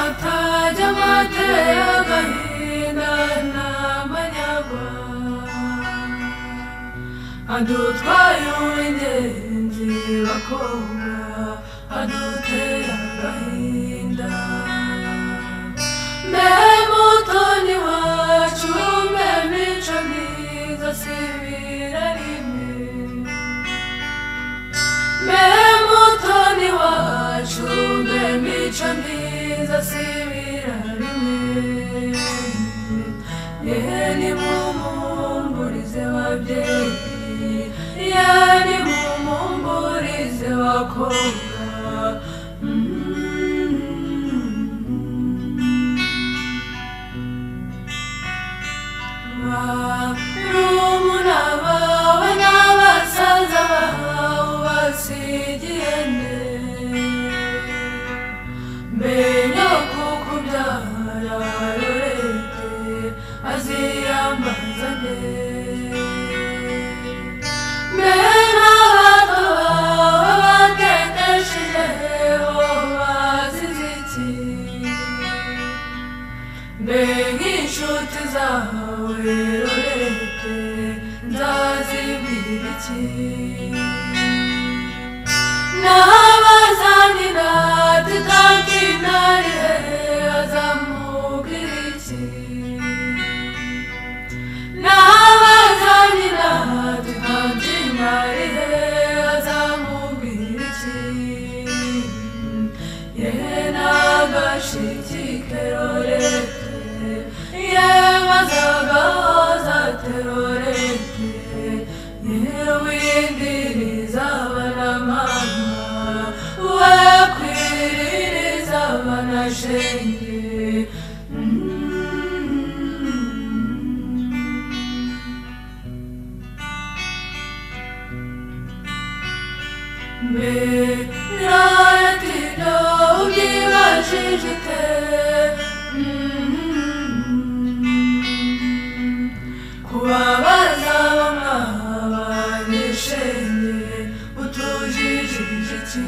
atajya amatera agahinda n'amanyagwa adutwaye uw'ingenzi bakobwa adutera agahinda mbe mutoni wacu mbe mico myiza sibira rimwe mbe mutoni wacu mbe mico myiza sibira rimwe yehe nimumumburize babyeyi yehe nimumumburize bakobwa barumuna bawe n'abasaza bawe ubasigiye nde mbe nyokukubyara Lorete aziyambaza nde mbe n'abato bawe bateteshejeho bazize iki mbe nk'inshuti zawe Lorete nzazibwira iki n'abazanira tutakinarihe azamubwira iki n'abazanira tutakinarihe azamubwira iki yehe n'agashikike Lorete yewe azagahoza Lorete yewe windiriza abanamana we kwiririza abanashenge mbe Lorete ibyo ubyibajije ute kubabaza bamwabanyeshenge utujijije iki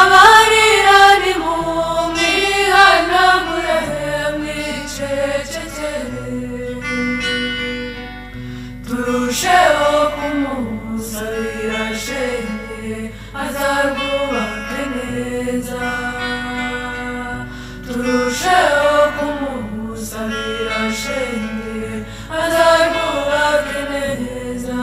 amarira nimumwihanagure mwicecekere turusheho kumusabira shenge azarwubake neza turusheho kumusabira shenge azarwubake neza